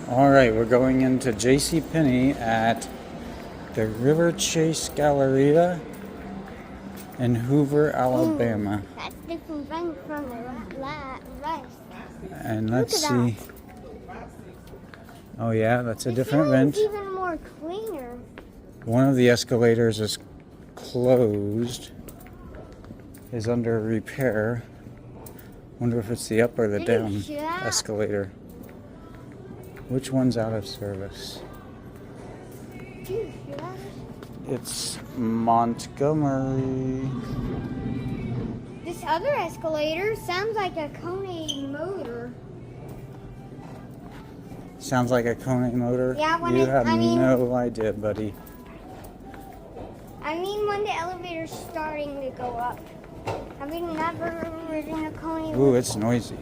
Alright, we're going into Penney at the Riverchase Galleria in Hoover, Alabama. That's different from the rest. And let's see. Oh yeah, that's a different vent. It's even more cleaner. One of the escalators is closed, is under repair. Wonder if it's the up or the down escalator. Which one's out of service? It's Montgomery. This other escalator sounds like a Kone motor. Sounds like a Kone motor? Yeah, when you have no idea, buddy. I mean when the elevator's starting to go up. Have you never ridden a Kone? Ooh, it's noisy.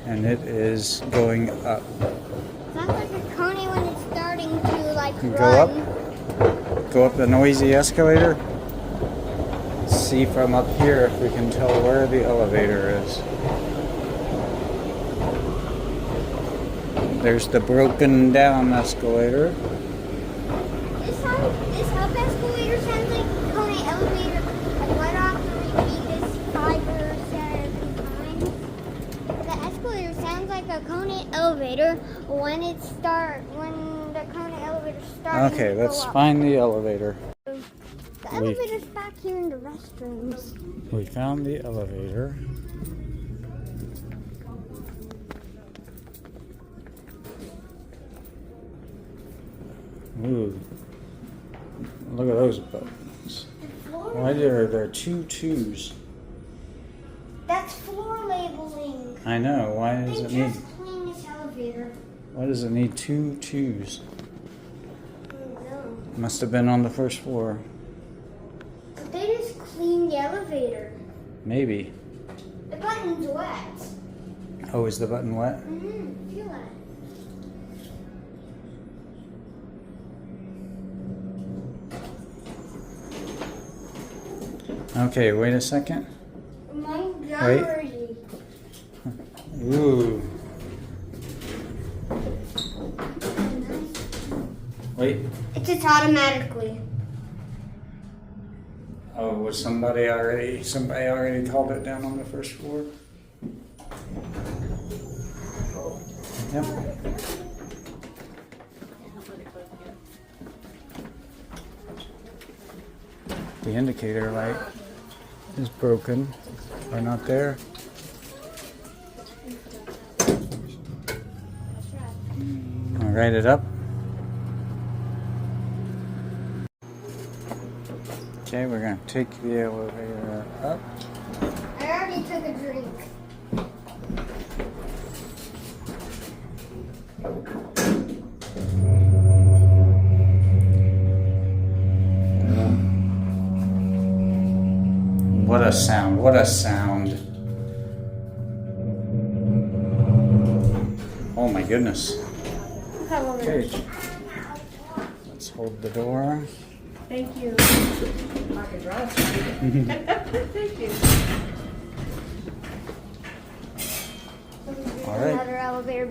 And it is going up. Sounds like a Kone when it's starting to run. Go up. Go up the noisy escalator. Let's see from up here if we can tell where the elevator is. There's the broken down escalator. This up escalator sounds like a Kone elevator. Why do I have to repeat this 5 or 7 times? The escalator sounds like a Kone elevator when the Kone elevator starts. Okay, let's find the elevator. The elevator's back here in the restrooms. We found the elevator. Ooh, look at those buttons. Why are there 2 2s? That's floor labeling. I know. Why does it need? Just clean this elevator. Why does it need 2 2s? No. Must have been on the first floor. But they just cleaned the elevator. Maybe. The button's wet. Oh, is the button wet? Feel that. Okay, wait a second. Montgomery. Ooh. Wait. It just automatically. Oh, was somebody already called it down on the first floor? Yep. The indicator light is broken, or not there. I'll write it up. Okay, we're going to take the elevator up. I already took a drink. What a sound, what a sound. Oh my goodness. Okay, let's hold the door. Thank you. Thank you. All right. Another elevator.